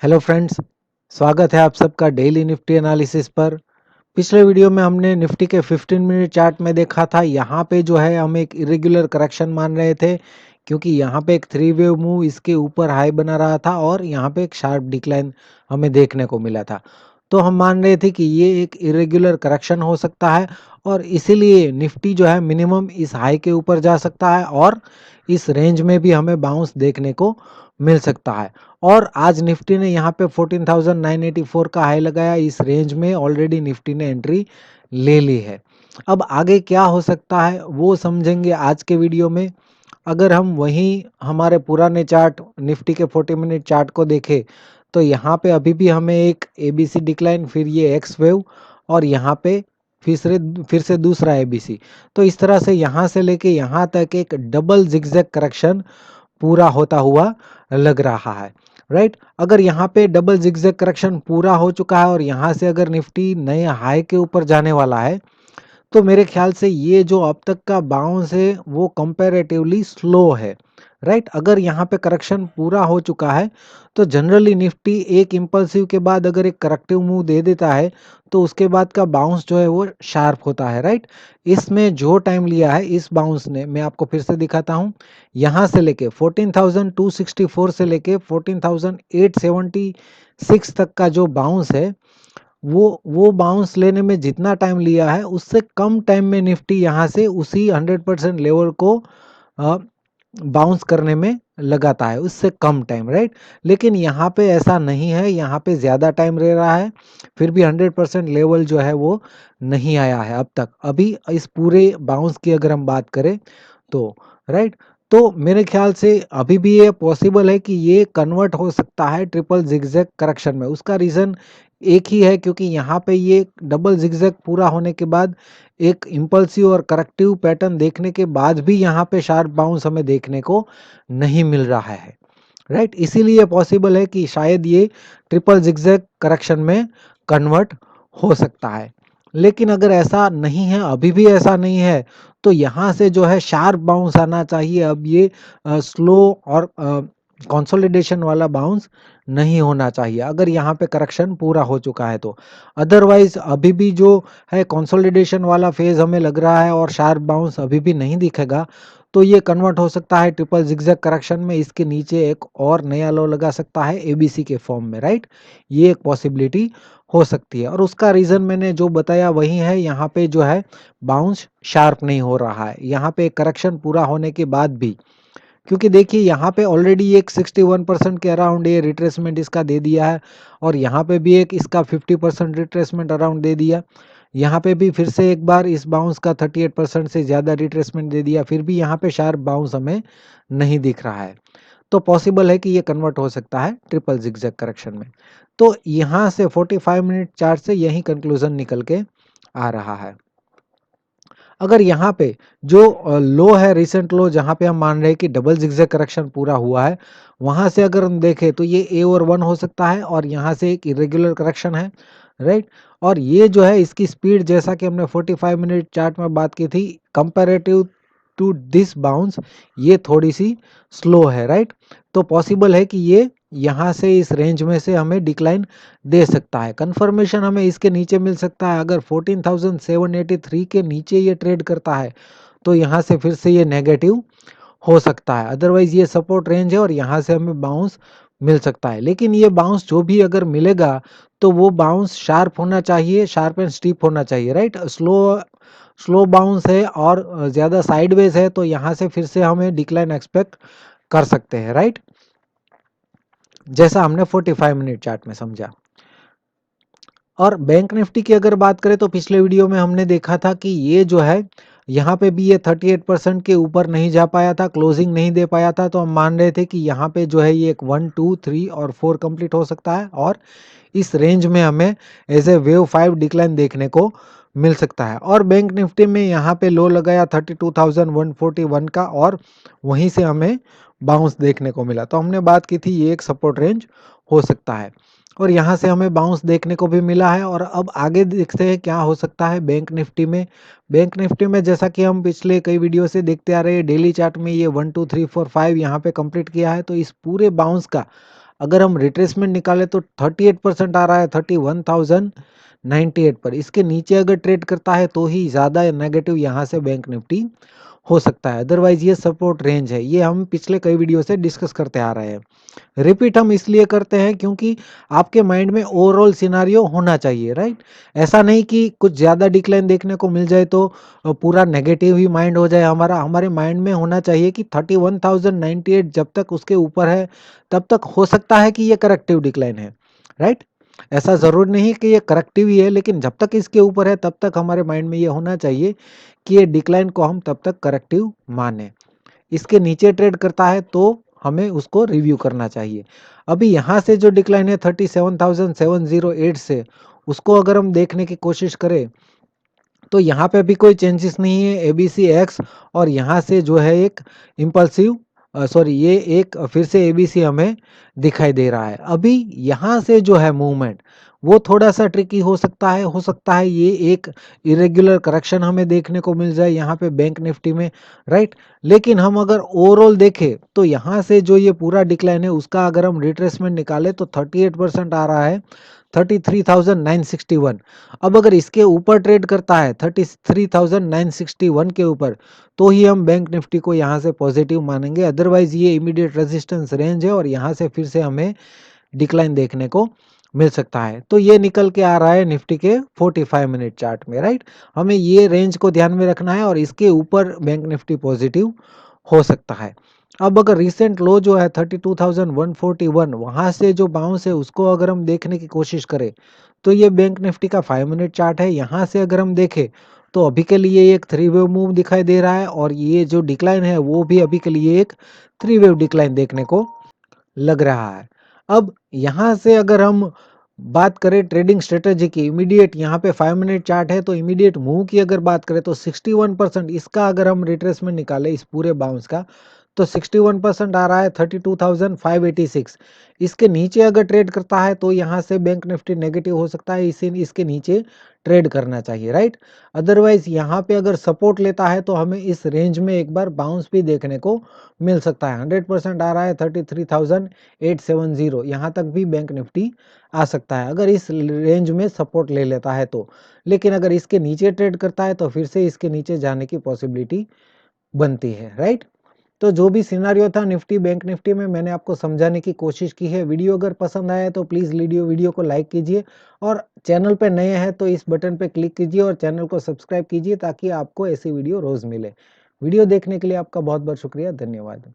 Hello friends, स्वागत है आप सबका डेली निफ्टी एनालिसिस पर। पिछले वीडियो में हमने निफ्टी के 15 मिनट चार्ट में देखा था। यहाँ पे जो है हम एक इरेगुलर करेक्शन मान रहे थे, क्योंकि यहाँ पे एक थ्री वेव मूव इसके ऊपर हाई बना रहा था और यहाँ पे एक शार्प डिक्लाइन हमें देखने को मिला था। तो हम मान रहे थे कि ये एक इरेगुलर करेक्शन हो सकता है और इसीलिए निफ्टी जो है मिनिमम इस हाई के ऊपर जा सकता है और इस रेंज में भी हमें बाउंस देखने को मिल सकता है। और आज निफ्टी ने यहाँ पे 14,984 का हाई लगाया। इस रेंज में ऑलरेडी निफ्टी ने एंट्री ले ली है। अब आगे क्या हो सकता है वो समझेंगे आज के वीडियो में। अगर हम वहीं हमारे पुराने चार्ट निफ्टी के 40 मिनट चार्ट को देखें तो यहाँ पे अभी भी हमें एक एबीसी डिक्लाइन, फिर ये एक्स वेव और यहाँ पे फिर से दूसरा एबीसी। तो इस तरह से यहाँ से लेके यहाँ तक एक डबल जिगजैग करेक्शन पूरा होता हुआ लग रहा है। राइट, अगर यहाँ पे डबल जिगजैग करेक्शन पूरा हो चुका है और यहाँ से अगर निफ्टी नए हाई के ऊपर जाने वाला है तो मेरे ख्याल से ये जो अब तक का बाउंस है वो कंपैरेटिवली स्लो है। राइट, अगर यहाँ पे करेक्शन पूरा हो चुका है तो जनरली निफ्टी एक इम्पल्सिव के बाद अगर एक करेक्टिव मूव दे देता है तो उसके बाद का बाउंस जो है वो शार्प होता है। राइट, इसमें जो टाइम लिया है इस बाउंस ने, मैं आपको फिर से दिखाता हूँ। यहाँ से लेके 14,264 से लेके 14,876 तक का जो बाउंस है वो बाउंस लेने में जितना टाइम लिया है उससे कम टाइम में निफ्टी यहाँ से उसी 100% लेवल को बाउंस करने में लगाता है, उससे कम टाइम। राइट, लेकिन यहाँ पे ऐसा नहीं है, यहाँ पे ज़्यादा टाइम ले रहा है, फिर भी 100% लेवल जो है वो नहीं आया है अब तक, अभी इस पूरे बाउंस की अगर हम बात करें तो। राइट, तो मेरे ख्याल से अभी भी ये पॉसिबल है कि ये कन्वर्ट हो सकता है ट्रिपल जिगजैग करेक्शन में। उसका रीज़न एक ही है, क्योंकि यहाँ पे ये डबल जिगजैग पूरा होने के बाद एक इम्पल्सिव और करेक्टिव पैटर्न देखने के बाद भी यहाँ पे शार्प बाउंस हमें देखने को नहीं मिल रहा है। राइट, इसीलिए पॉसिबल है कि शायद ये ट्रिपल जिगजैग करेक्शन में कन्वर्ट हो सकता है। लेकिन अगर ऐसा नहीं है, अभी भी ऐसा नहीं है, तो यहाँ से जो है शार्प बाउंस आना चाहिए। अब ये स्लो और कंसोलिडेशन वाला बाउंस नहीं होना चाहिए अगर यहाँ पे करेक्शन पूरा हो चुका है तो। अदरवाइज अभी भी जो है कंसोलिडेशन वाला फेज हमें लग रहा है और शार्प बाउंस अभी भी नहीं दिखेगा, तो ये कन्वर्ट हो सकता है ट्रिपल जिगजैग करेक्शन में। इसके नीचे एक और नया लो लगा सकता है एबीसी के फॉर्म में। राइट, ये एक पॉसिबिलिटी हो सकती है और उसका रीज़न मैंने जो बताया वही है। यहाँ पे जो है बाउंस शार्प नहीं हो रहा है यहाँ पे करेक्शन पूरा होने के बाद भी, क्योंकि देखिए यहाँ पे ऑलरेडी एक 61% के अराउंड ये रिट्रेसमेंट इसका दे दिया है और यहाँ पे भी एक इसका 50% रिट्रेसमेंट अराउंड दे दिया। यहाँ पे भी फिर से एक बार इस बाउंस का 38% से ज़्यादा रिट्रेसमेंट दे दिया, फिर भी यहाँ पे शार्प बाउंस हमें नहीं दिख रहा है। तो पॉसिबल है कि ये कन्वर्ट हो सकता है ट्रिपल जिगजैग करेक्शन में। तो यहाँ से 45 मिनट चार्ट से यही कंक्लूजन निकल के आ रहा है। अगर यहाँ पे जो लो है, रिसेंट लो, जहाँ पे हम मान रहे हैं कि डबल जिगजैग करेक्शन पूरा हुआ है, वहाँ से अगर हम देखें तो ये ए और 1 हो सकता है और यहाँ से एक इरेगुलर करेक्शन है। राइट, और ये जो है इसकी स्पीड, जैसा कि हमने 45 मिनट चार्ट में बात की थी, कंपैरेटिव टू दिस बाउंस ये थोड़ी सी स्लो है। राइट, तो पॉसिबल है कि ये यहाँ से इस रेंज में से हमें डिक्लाइन दे सकता है। कंफर्मेशन हमें इसके नीचे मिल सकता है, अगर 14,783 के नीचे ये ट्रेड करता है तो यहाँ से फिर से ये नेगेटिव हो सकता है। अदरवाइज ये सपोर्ट रेंज है और यहाँ से हमें बाउंस मिल सकता है। लेकिन ये बाउंस जो भी अगर मिलेगा तो वो बाउंस शार्प होना चाहिए, शार्प एंड स्टीप होना चाहिए। राइट, स्लो स्लो बाउंस है और ज़्यादा साइडवेज है तो यहाँ से फिर से हमें डिक्लाइन एक्सपेक्ट कर सकते हैं। राइट, जैसा हमने 45 मिनट चार्ट में समझा। और बैंक निफ्टी की अगर बात करें तो पिछले वीडियो में हमने देखा था कि ये जो है यहाँ पे भी ये 38% के ऊपर नहीं जा पाया था, क्लोजिंग नहीं दे पाया था। तो हम मान रहे थे कि यहाँ पे जो है ये एक 1, 2, 3 और 4 कंप्लीट हो सकता है और इस रेंज में हमें एज ए वेव 5 डिक्लाइन देखने को मिल सकता है। और बैंक निफ्टी में यहाँ पे लो लगाया 32,141 का और वहीं से हमें बाउंस देखने को मिला। तो हमने बात की थी ये एक सपोर्ट रेंज हो सकता है और यहाँ से हमें बाउंस देखने को भी मिला है। और अब आगे देखते हैं क्या हो सकता है बैंक निफ्टी में। बैंक निफ्टी में जैसा कि हम पिछले कई वीडियो से देखते आ रहे हैं, डेली चार्ट में ये 1, 2, 3, 4, 5 यहाँ पे कंप्लीट किया है। तो इस पूरे बाउंस का अगर हम रिट्रेसमेंट निकालें तो 38% आ रहा है 31,098 पर। इसके नीचे अगर ट्रेड करता है तो ही ज़्यादा नेगेटिव यहाँ से बैंक निफ्टी हो सकता है, अदरवाइज ये सपोर्ट रेंज है। ये हम पिछले कई वीडियो से डिस्कस करते आ रहे हैं। रिपीट हम इसलिए करते हैं क्योंकि आपके माइंड में ओवरऑल सिनारियो होना चाहिए, राइट। ऐसा नहीं कि कुछ ज़्यादा डिक्लाइन देखने को मिल जाए तो पूरा नेगेटिव ही माइंड हो जाए हमारा। हमारे माइंड में होना चाहिए कि 31,098 जब तक उसके ऊपर है तब तक हो सकता है कि ये करेक्टिव डिक्लाइन है, राइट। ऐसा ज़रूर नहीं कि ये करेक्टिव ही है, लेकिन जब तक इसके ऊपर है तब तक हमारे माइंड में ये होना चाहिए कि ये डिक्लाइन को हम तब तक करेक्टिव माने। इसके नीचे ट्रेड करता है तो हमें उसको रिव्यू करना चाहिए। अभी यहाँ से जो डिक्लाइन है 37,708 से, उसको अगर हम देखने की कोशिश करें तो यहाँ पे भी कोई चेंजेस नहीं है, एबीसी एक्स, और यहाँ से जो है एक इम्पल्सिव सॉरी ये एक फिर से एबीसी हमें दिखाई दे रहा है। अभी यहाँ से जो है मूवमेंट वो थोड़ा सा ट्रिकी हो सकता है ये एक इरेगुलर करेक्शन हमें देखने को मिल जाए यहाँ पे बैंक निफ्टी में, राइट। लेकिन हम अगर ओवरऑल देखें तो यहाँ से जो ये पूरा डिक्लाइन है उसका अगर हम रिट्रेसमेंट निकालें तो 38% आ रहा है 33,961। अब अगर इसके ऊपर ट्रेड करता है 33,961 के ऊपर तो ही हम बैंक निफ्टी को यहाँ से पॉजिटिव मानेंगे, अदरवाइज ये इमीडिएट रेजिस्टेंस रेंज है और यहाँ से फिर से हमें डिक्लाइन देखने को मिल सकता है। तो ये निकल के आ रहा है निफ्टी के 45 मिनट चार्ट में, राइट। हमें ये रेंज को ध्यान में रखना है और इसके ऊपर बैंक निफ्टी पॉजिटिव हो सकता है। अब अगर रिसेंट लो जो है 32,141 वहाँ से जो बाउंस है उसको अगर हम देखने की कोशिश करें तो ये बैंक निफ्टी का 5 मिनट चार्ट है। यहाँ से अगर हम देखें तो अभी के लिए एक 3 वेव मूव दिखाई दे रहा है और ये जो डिक्लाइन है वो भी अभी के लिए एक 3 वेव डिक्लाइन देखने को लग रहा है। अब यहाँ से अगर हम बात करें ट्रेडिंग स्ट्रेटेजी की, इमीडिएट यहाँ पे 5 मिनट चार्ट है तो इमीडिएट मूव की अगर बात करें तो 61% इसका अगर हम रिट्रेसमेंट निकालें इस पूरे बाउंस का तो 61% आ रहा है 32,586। इसके नीचे अगर ट्रेड करता है तो यहाँ से बैंक निफ्टी नेगेटिव हो सकता है, इसे इसके नीचे ट्रेड करना चाहिए, राइट। अदरवाइज यहाँ पे अगर सपोर्ट लेता है तो हमें इस रेंज में एक बार बाउंस भी देखने को मिल सकता है। 100% आ रहा है 33,870, यहाँ तक भी बैंक निफ्टी आ सकता है अगर इस रेंज में सपोर्ट ले लेता है तो। लेकिन अगर इसके नीचे ट्रेड करता है तो फिर से इसके नीचे जाने की पॉसिबिलिटी बनती है, राइट। तो जो भी सिनारियो था निफ्टी बैंक निफ्टी में मैंने आपको समझाने की कोशिश की है। वीडियो अगर पसंद आया तो प्लीज़ वीडियो को लाइक कीजिए और चैनल पे नए हैं तो इस बटन पे क्लिक कीजिए और चैनल को सब्सक्राइब कीजिए ताकि आपको ऐसी वीडियो रोज़ मिले। वीडियो देखने के लिए आपका बहुत बहुत शुक्रिया, धन्यवाद।